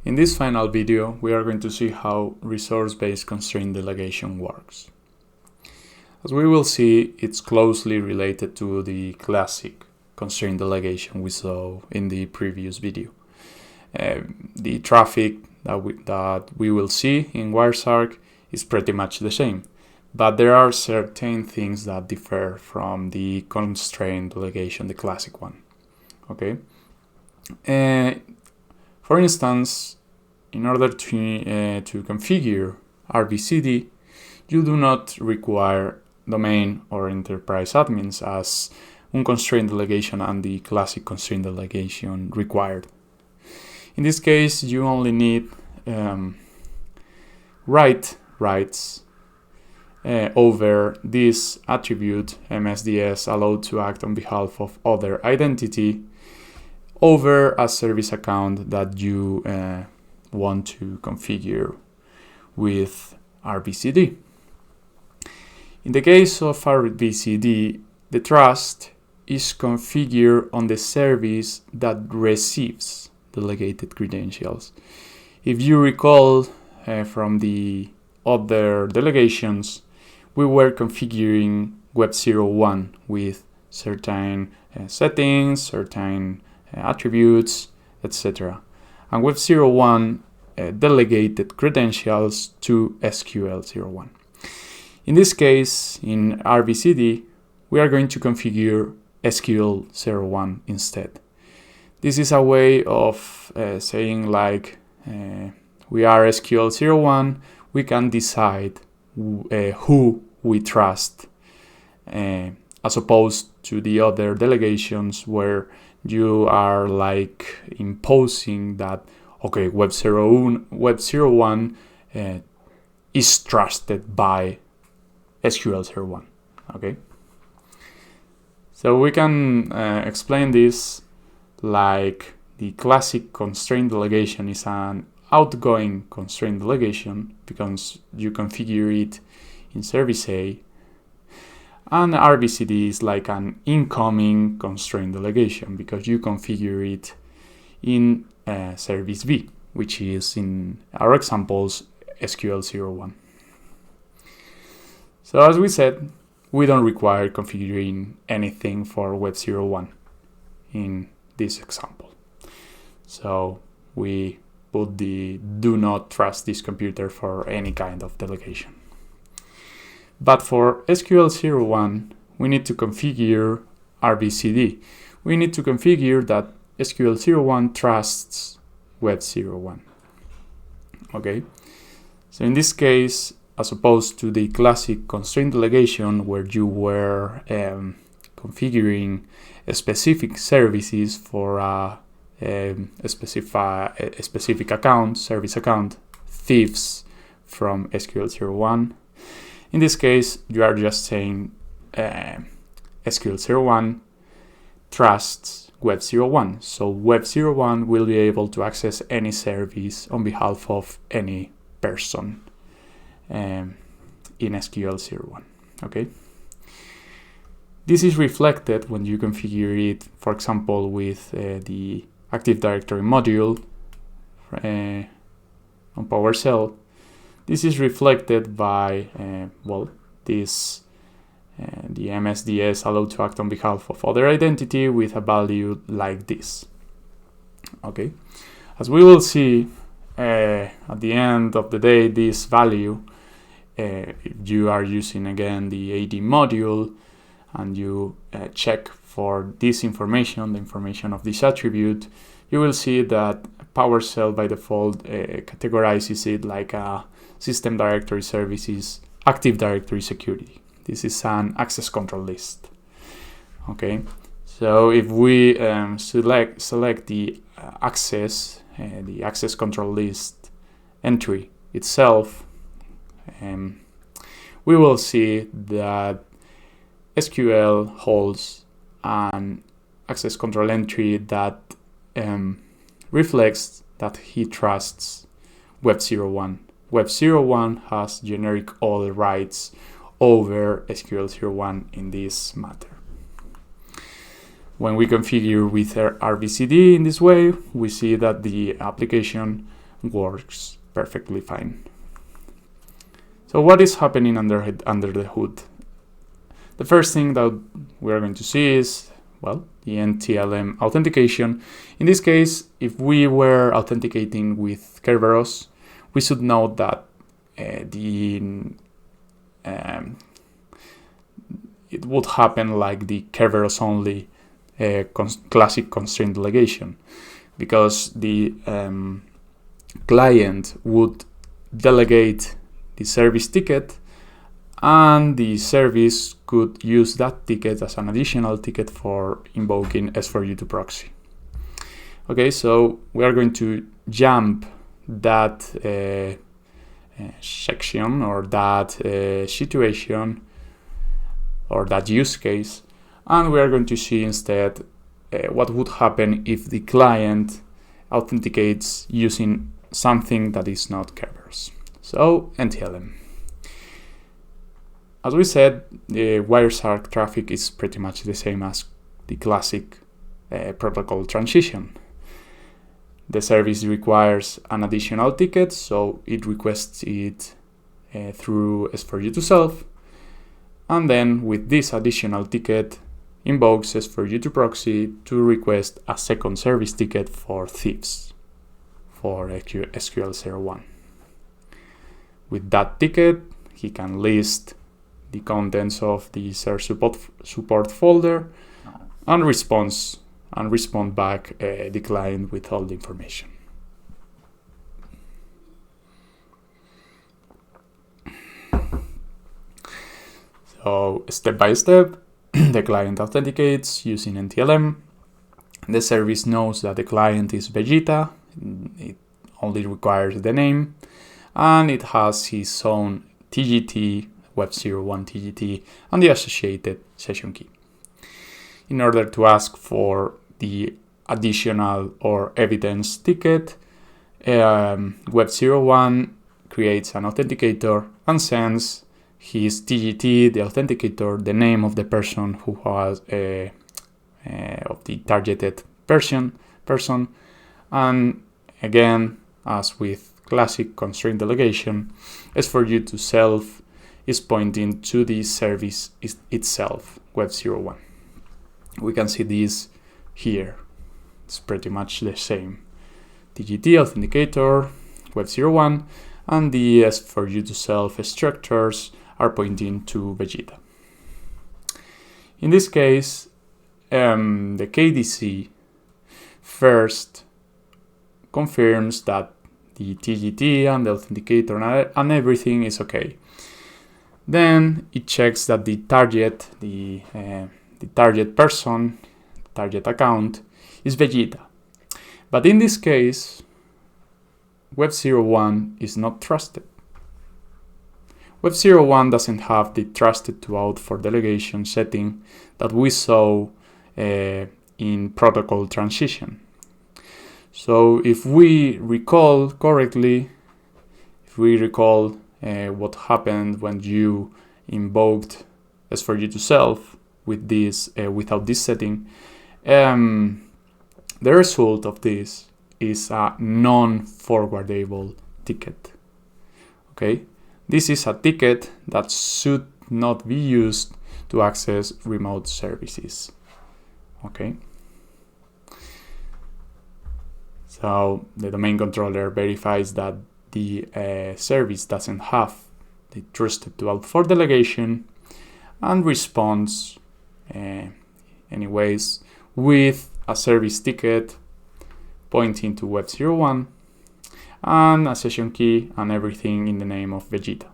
In this final video, we are going to see how resource-based constraint delegation works. As we will see, it's closely related to the classic constraint delegation we saw in the previous video. The traffic that we will see in Wireshark is pretty much the same, but there are certain things that differ from the constraint delegation, the classic one. Okay. For instance, in order to configure RBCD, you do not require domain or enterprise admins as unconstrained delegation and the classic constraint delegation required. In this case, you only need rights over this attribute MSDS allowed to act on behalf of other identity over a service account that you want to configure with RBCD. In the case of RBCD, the trust is configured on the service that receives delegated credentials. If you recall from the other delegations, we were configuring Web01 with certain settings, certain attributes, etc. And Web01 delegated credentials to SQL01. In this case, in RBCD, we are going to configure SQL01 instead. This is a way of saying like we are SQL01, we can decide who we trust as opposed to the other delegations where you are like imposing that, okay, Web01 is trusted by SQL01, okay? So we can explain this like the classic constraint delegation is an outgoing constraint delegation because you configure it in service A, and RBCD is like an incoming constraint delegation because you configure it in service B, which is in our examples SQL01. So as we said, we don't require configuring anything for Web01 in this example. So we put the do not trust this computer for any kind of delegation. But for SQL01, we need to configure RBCD. We need to configure that SQL01 trusts Web01. Okay, so in this case, as opposed to the classic constraint delegation where you were configuring specific services for a specific account, service account, thieves from SQL01. In this case, you are just saying SQL01 trusts Web01. So Web01 will be able to access any service on behalf of any person in SQL01. Okay. This is reflected when you configure it, for example, with the Active Directory module on PowerShell. This is reflected by this the MSDS allowed to act on behalf of other identity with a value like this. Okay, as we will see at the end of the day, this value, if you are using again the AD module and you check for this information, the information of this attribute, you will see that PowerShell by default categorizes it like a System Directory Services Active Directory Security. This is an access control list. Okay, so if we select the access control list entry itself, we will see that SQL holds an access control entry that reflects that he trusts Web01. Web01 has generic all rights over SQL01 in this matter. When we configure with RBCD in this way, we see that the application works perfectly fine. So what is happening under the hood? The first thing that we're going to see is, well, the NTLM authentication. In this case, if we were authenticating with Kerberos, we should note that it would happen like the Kerberos only classic constraint delegation, because the client would delegate the service ticket, and the service could use that ticket as an additional ticket for invoking S4U2 proxy. Okay, so we are going to jump that section or that situation or that use case, and we are going to see instead what would happen if the client authenticates using something that is not Kerberos. So NTLM. As we said, the Wireshark traffic is pretty much the same as the classic protocol transition. The service requires an additional ticket, so it requests it through S4U2 self, and then with this additional ticket invokes S4U2 proxy to request a second service ticket for thieves for SQL01. With that ticket, he can list the contents of the search support folder and respond back the client with all the information. So step by step, the client authenticates using NTLM. The service knows that the client is Vegeta. It only requires the name, and it has his own TGT, Web01 TGT, and the associated session key. In order to ask for the additional or evidence ticket, Web01 creates an authenticator and sends his TGT, the authenticator, the name of the person who has of the targeted person, and again, as with classic constraint delegation, S4U2 self is pointing to the service itself, Web01. We can see this here. It's pretty much the same. TGT authenticator, Web01, and the S4U2 self structures are pointing to Vegeta. In this case, the KDC first confirms that the TGT and the authenticator and everything is okay. Then it checks that the target, the target person, target account is Vegeta. But in this case, Web01 is not trusted. Web01 doesn't have the trusted to out for delegation setting that we saw in protocol transition. So if we recall correctly, what happened when you invoked S4U2 self with this without this setting, the result of this is a non-forwardable ticket. Okay, this is a ticket that should not be used to access remote services. Okay, so the domain controller verifies that the service doesn't have the trusted to out for delegation and responds anyways with a service ticket pointing to Web01 and a session key and everything in the name of Vegeta.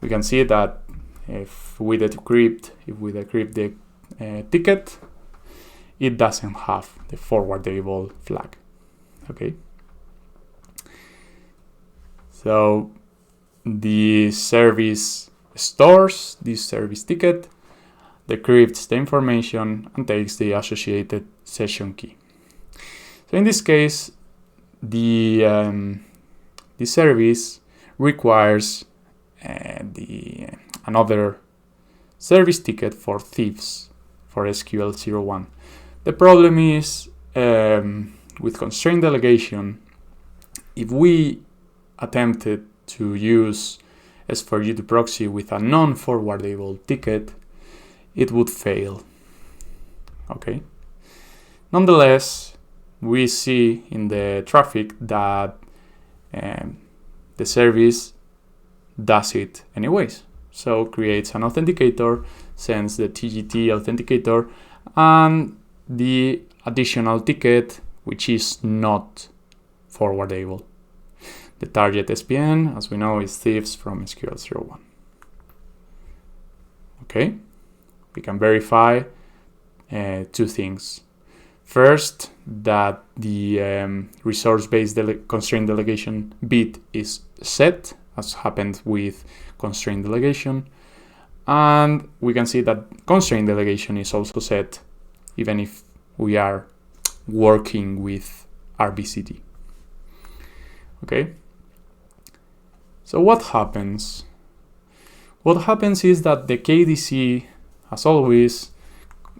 We can see that if we decrypt the ticket, it doesn't have the forwardable flag. Okay. So the service stores this service ticket, decrypts the information, and takes the associated session key. So in this case, the service requires another service ticket for thieves for SQL01. The problem is with constraint delegation, if we attempted to use S4G2 proxy with a non-forwardable ticket, it would fail. Okay. Nonetheless, we see in the traffic that the service does it anyways. So creates an authenticator, sends the TGT authenticator, and the additional ticket, which is not forwardable. The target SPN, as we know, is thieves from SQL01. Okay, we can verify two things. First, that the resource-based constraint delegation bit is set, as happened with constraint delegation. And we can see that constraint delegation is also set, even if we are working with RBCD. Okay. So what happens? What happens is that the KDC, as always,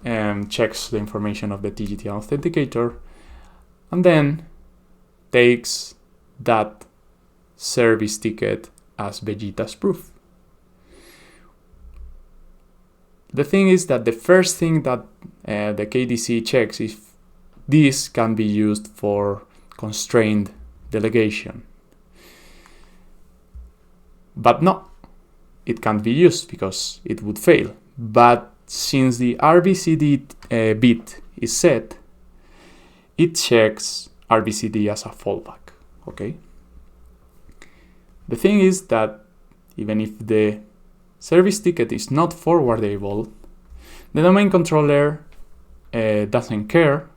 checks the information of the TGT authenticator and then takes that service ticket as Vegeta's proof. The thing is that the first thing that the KDC checks if this can be used for constrained delegation. But no, it can't be used because it would fail. But since the RBCD bit is set, it checks RBCD as a fallback. Okay. The thing is that even if the service ticket is not forwardable, the domain controller doesn't care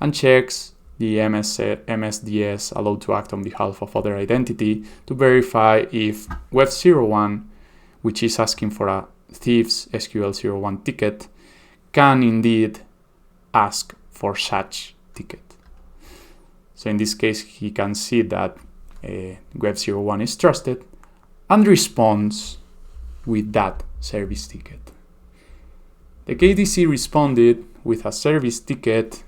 and checks the MSDS allowed to act on behalf of other identity to verify if Web01, which is asking for a thieves SQL01 ticket, can indeed ask for such ticket. So in this case, he can see that Web01 is trusted and responds with that service ticket. The KDC responded with a service ticket,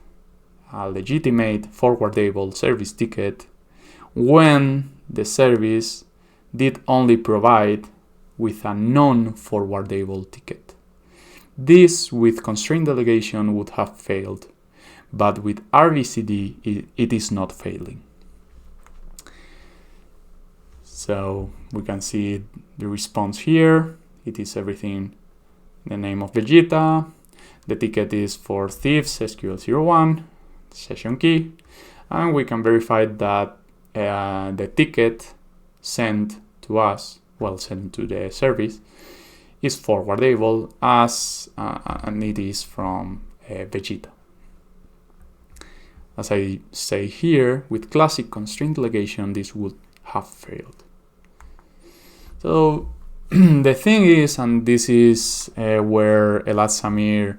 a legitimate forwardable service ticket, when the service did only provide with a non-forwardable ticket. This with constraint delegation would have failed, but with RBCD it is not failing. So we can see the response here. It is everything, the name of Vegeta, the ticket is for thieves SQL01, session key, and we can verify that the ticket sent to us, sent to the service, is forwardable as and it is from Vegeta. As I say here, with classic constraint delegation, this would have failed. So the thing is, and this is where Elad Samir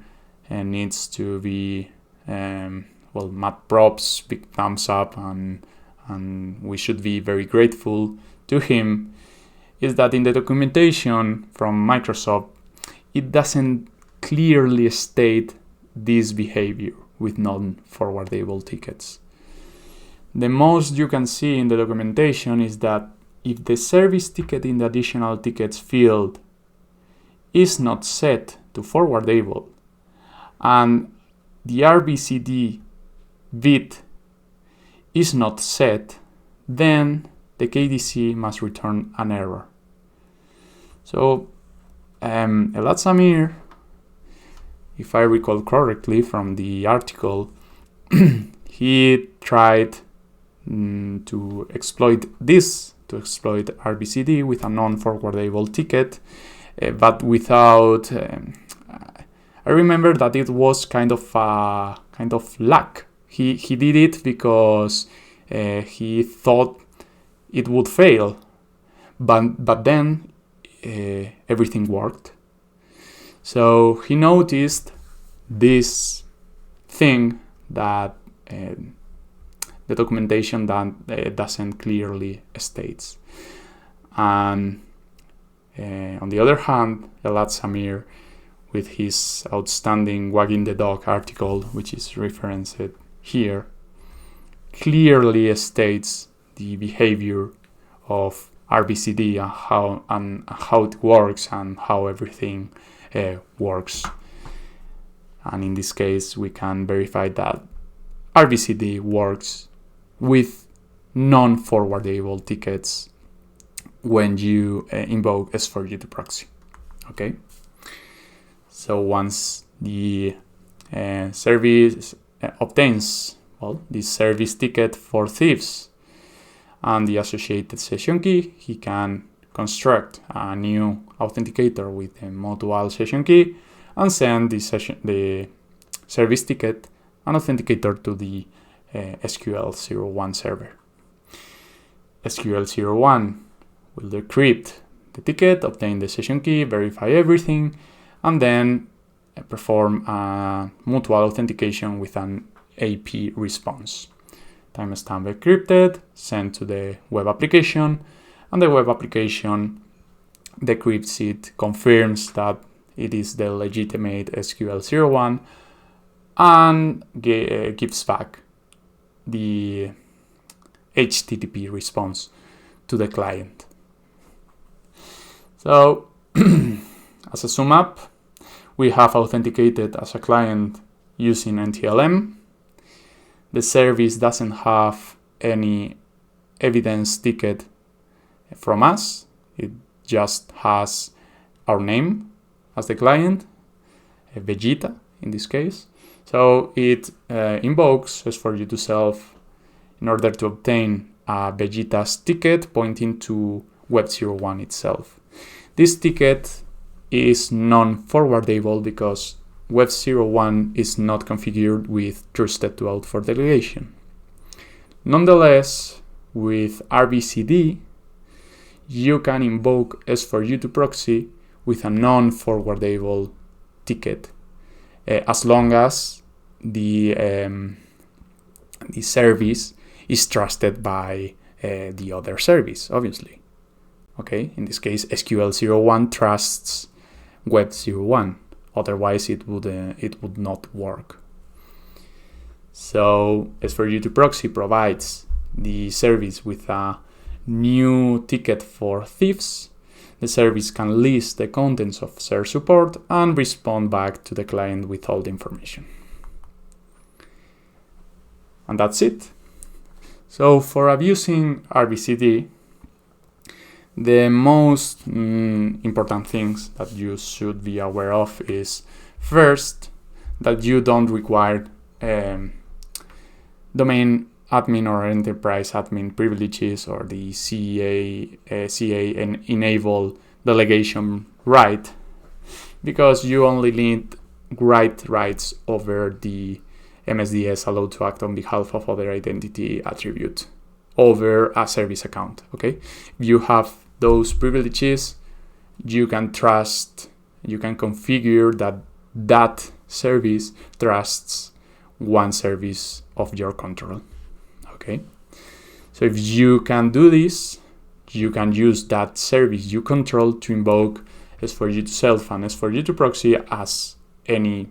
needs to be, Matt props, big thumbs up, and we should be very grateful to him, is that in the documentation from Microsoft, it doesn't clearly state this behavior with non-forwardable tickets. The most you can see in the documentation is that if the service ticket in the additional tickets field is not set to forwardable and the RBCD bit is not set, then the KDC must return an error. So Elad Samir, if I recall correctly from the article, he tried to exploit this, to exploit RBCD with a non-forwardable ticket, but without. I remember that it was kind of luck. He did it because he thought it would fail, but then everything worked. So he noticed this thing that the documentation that doesn't clearly states. And on the other hand, Elad Samir, with his outstanding Wagging the Dog article, which is referenced here, clearly states the behavior of RBCD and how it works and how everything works. And in this case, we can verify that RBCD works with non-forwardable tickets when you invoke S4U2 proxy. Okay. So once the service obtains the service ticket for thieves and the associated session key, he can construct a new authenticator with a module session key and send the service ticket and authenticator to the SQL01 server. SQL01 will decrypt the ticket, obtain the session key, verify everything, and then perform a mutual authentication with an AP response. Timestamp encrypted, sent to the web application, and the web application decrypts it, confirms that it is the legitimate SQL01, and gives back the HTTP response to the client. So, as a sum up, we have authenticated as a client using NTLM. The service doesn't have any evidence ticket from us. It just has our name as the client, Vegeta in this case. So it invokes S4U2 self in order to obtain a Vegeta's ticket pointing to Web01 itself. This ticket is non-forwardable because Web01 is not configured with trusted to out for delegation. Nonetheless, with RBCD, you can invoke S4U2 proxy with a non-forwardable ticket, as long as the service is trusted by the other service, obviously. Okay, in this case, SQL01 trusts Web01. Otherwise, it would not work. So S4U2 proxy provides the service with a new ticket for thieves. The service can list the contents of share support and respond back to the client with all the information. And that's it. So for abusing RBCD, the most important things that you should be aware of is, first, that you don't require domain admin or enterprise admin privileges or the CA enable delegation right, because you only need write rights over the MSDS allowed to act on behalf of other identity attribute over a service account. Okay, if you have those privileges, you can configure that service trusts one service of your control. Okay, so if you can do this, you can use that service you control to invoke S4U2 self and S4U2 proxy as any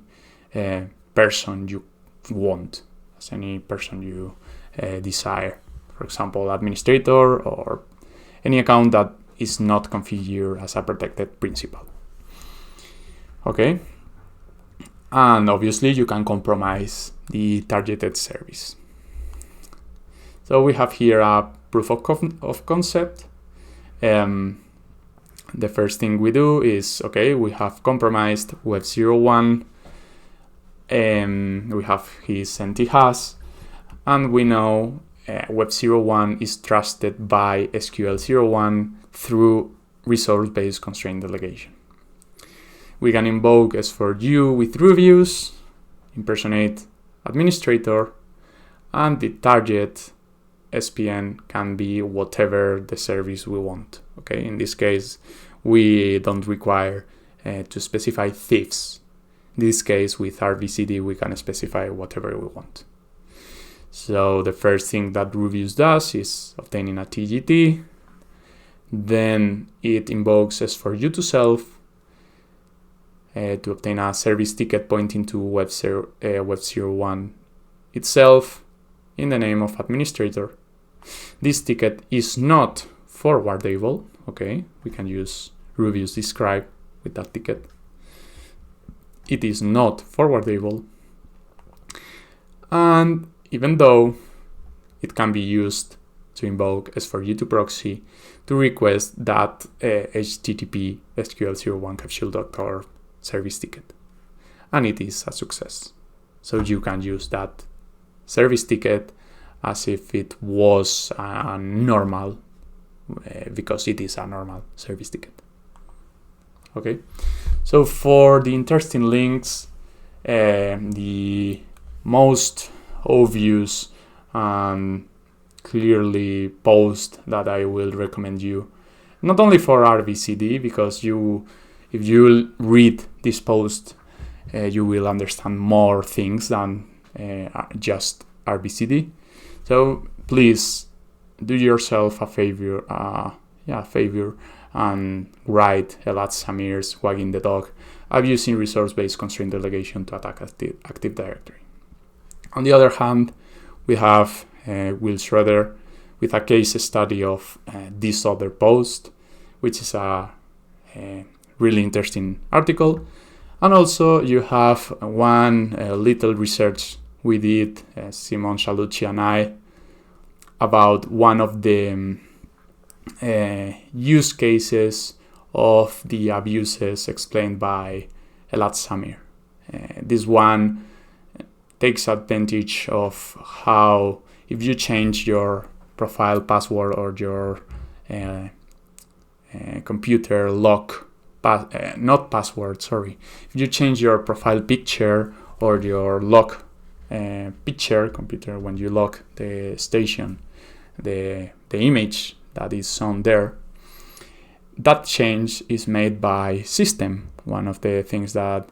person you want, as any person you desire. For example, administrator or any account that is not configured as a protected principal. Okay, and obviously you can compromise the targeted service. So we have here a proof of concept. The first thing we do is, okay, we have compromised Web01, we have his empty hash, and we know Web01 is trusted by SQL01 through resource-based constraint delegation. We can invoke S4U with reviews, impersonate administrator, and the target SPN can be whatever the service we want. Okay, in this case, we don't require to specify thieves. In this case, with RBCD, we can specify whatever we want. So the first thing that reviews does is obtaining a TGT. Then it invokes S4U2 self to obtain a service ticket pointing to Web01 itself in the name of administrator. This ticket is not forwardable. Okay, we can use Rubius describe with that ticket. It is not forwardable, and even though it can be used to invoke S4U2 proxy to request that HTTP SQL01 capsule.org service ticket, and it is a success. So you can use that service ticket as if it was a normal, because it is a normal service ticket. Okay, so for the interesting links, the most obvious and clearly post that I will recommend you, not only for RBCD, because if you read this post, you will understand more things than just RBCD. So please do yourself a favor, and write Elad Samir's Wagging the Dog, abusing resource-based constraint delegation to attack Active Directory. On the other hand, we have Will Schroeder with a case study of this other post, which is a really interesting article. And also you have one little research we did, Simon Chalucci and I, about one of the use cases of the abuses explained by Elad Samir. This one takes advantage of how, if you change your profile password or your computer lock, not password, sorry. If you change your profile picture or your lock picture computer, when you lock the station, the image that is on there, that change is made by system. One of the things that,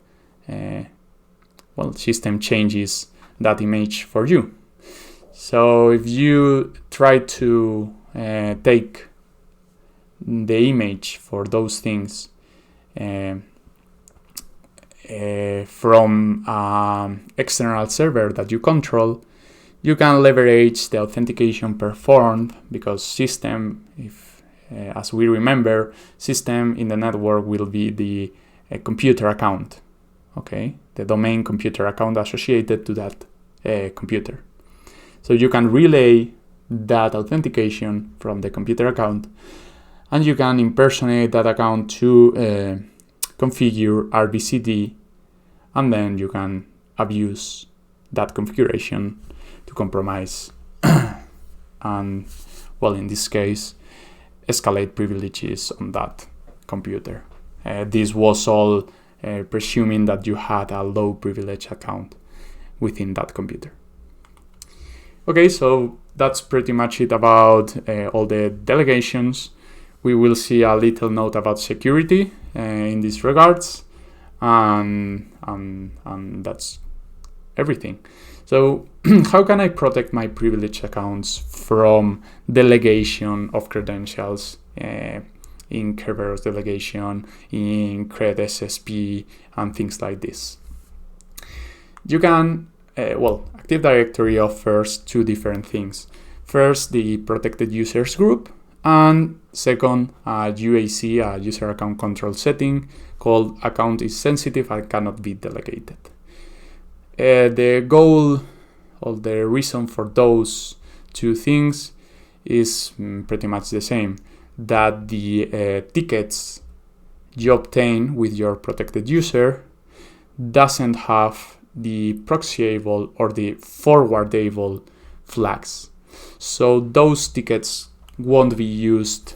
system changes that image for you. So if you try to take the image for those things from external server that you control, you can leverage the authentication performed, because system, as we remember, system in the network will be the computer account, okay, the domain computer account associated to that computer. So you can relay that authentication from the computer account, and you can impersonate that account to configure RBCD, and then you can abuse that configuration to compromise and, well, in this case, escalate privileges on that computer. This was all presuming that you had a low privilege account within that computer. Okay, so that's pretty much it about all the delegations. We will see a little note about security in these regards, and that's everything. So how can I protect my privileged accounts from delegation of credentials in Kerberos delegation, in Cred SSP, and things like this? You can, Active Directory offers two different things. First, the protected users group, and second, UAC, a user account control setting called account is sensitive and cannot be delegated. The goal or the reason for those two things is pretty much the same, that the tickets you obtain with your protected user doesn't have the proxyable or the forwardable flags. So those tickets won't be used,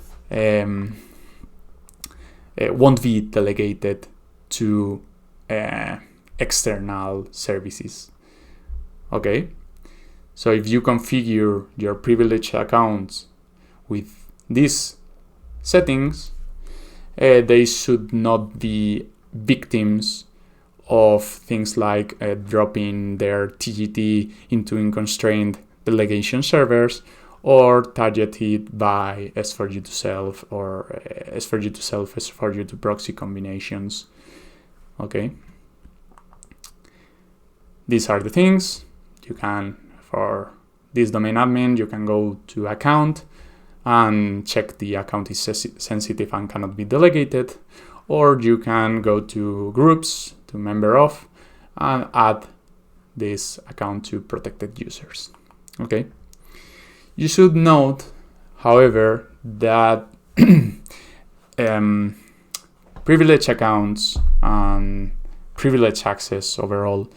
won't be delegated to external services. Okay, so if you configure your privileged accounts with these settings, they should not be victims of things like dropping their TGT into unconstrained delegation servers, or targeted by S4U2 self or S4U2 self, S4U2 proxy combinations. Okay, these are the things you can, for this domain admin, you can go to account and check the account is sensitive and cannot be delegated, or you can go to groups, to member of, and add this account to protected users. Okay. You should note, however, that privileged accounts and privileged access overall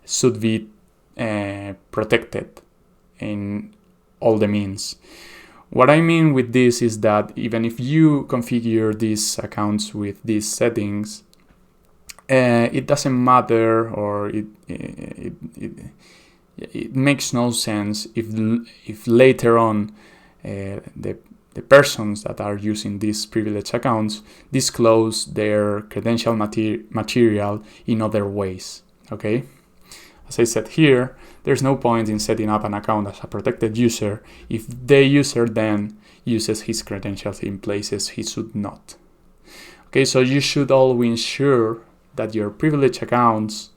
should be protected in all the means. What I mean with this is that even if you configure these accounts with these settings, it doesn't matter, or it makes no sense if later on the persons that are using these privileged accounts disclose their credential material in other ways. Okay, as I said here, there's no point in setting up an account as a protected user if the user then uses his credentials in places he should not. Okay, so you should always ensure that your privileged accounts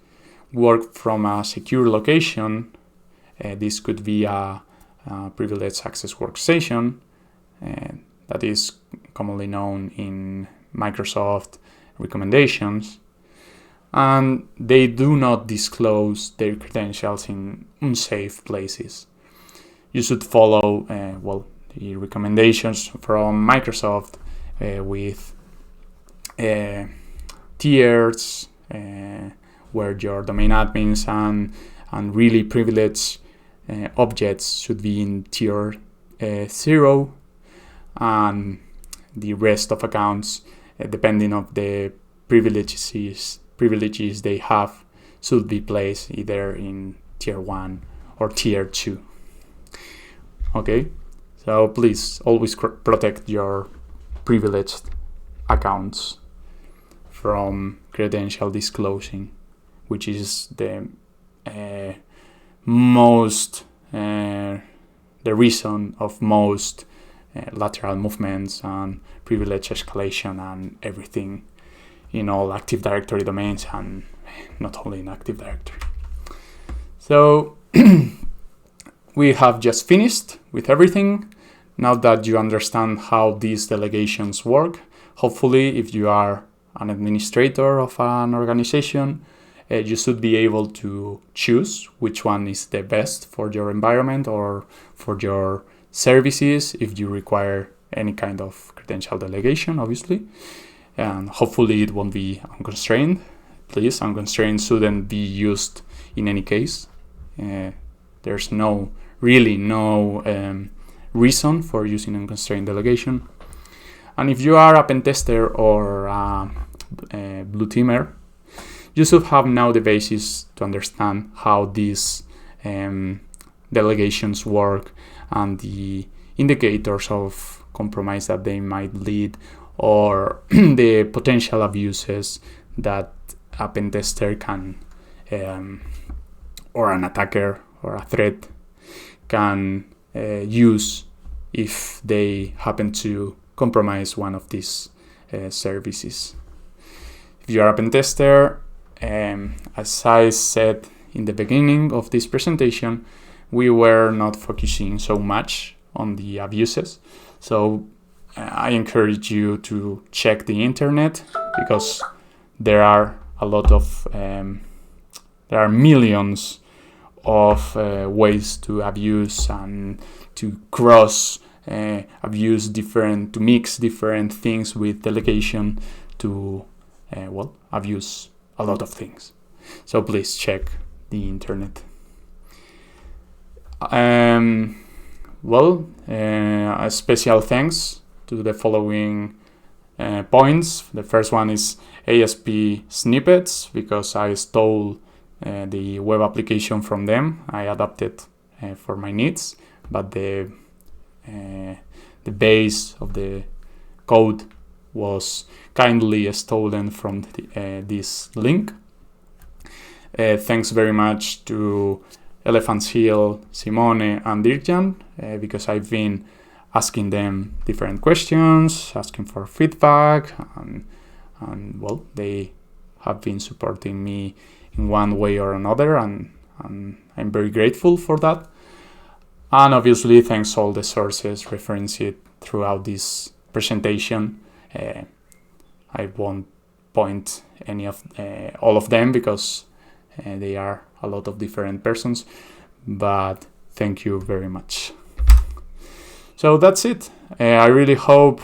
work from a secure location. This could be a privileged access workstation that is commonly known in Microsoft recommendations, and they do not disclose their credentials in unsafe places. You should follow the recommendations from Microsoft with tiers where your domain admins and really privileged objects should be in tier 0, and the rest of accounts, depending on the privileges they have, should be placed either in tier 1 or tier 2. Okay, so please always protect your privileged accounts from credential disclosing, which is the reason of most lateral movements and privilege escalation and everything in all Active Directory domains, and not only in Active Directory. So we have just finished with everything. Now that you understand how these delegations work, hopefully if you are an administrator of an organization, you should be able to choose which one is the best for your environment or for your services if you require any kind of credential delegation, obviously. And hopefully it won't be unconstrained. Please, unconstrained shouldn't be used in any case. There's really no reason for using unconstrained delegation. And if you are a pen tester or a blue teamer, you should have now the basis to understand how these delegations work and the indicators of compromise that they might lead, or the potential abuses that a pen tester can, or an attacker or a threat can use if they happen to compromise one of these services. If you are a pen tester, as I said in the beginning of this presentation, we were not focusing so much on the abuses. So I encourage you to check the internet, because there are there are millions of ways to abuse and to cross abuse to mix different things with delegation to abuse a lot of things. So please check the internet. A special thanks to the following points. The first one is ASP snippets, because I stole the web application from them. I adapted for my needs, but the base of the code was kindly stolen from this link. Thanks very much to Elephant's Hill, Simone, and Dirkjan, because I've been asking them different questions, asking for feedback, and they have been supporting me in one way or another, and I'm very grateful for that. And obviously, thanks all the sources referenced throughout this presentation. I won't point any of all of them because they are a lot of different persons, but thank you very much. So that's it. I really hope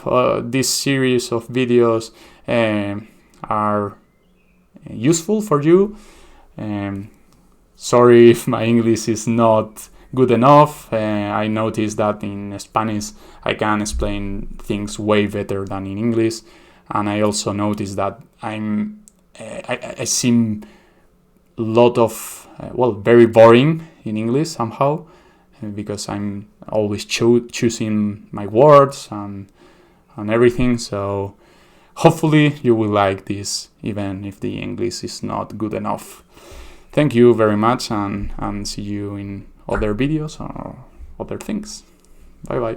this series of videos are useful for you. Sorry if my English is not good enough. I noticed that in Spanish I can explain things way better than in English, and I also noticed that I seem a lot of very boring in English somehow, because I'm always choosing my words and everything. So hopefully you will like this, even if the English is not good enough. Thank you very much, and see you in other videos or other things. Bye bye.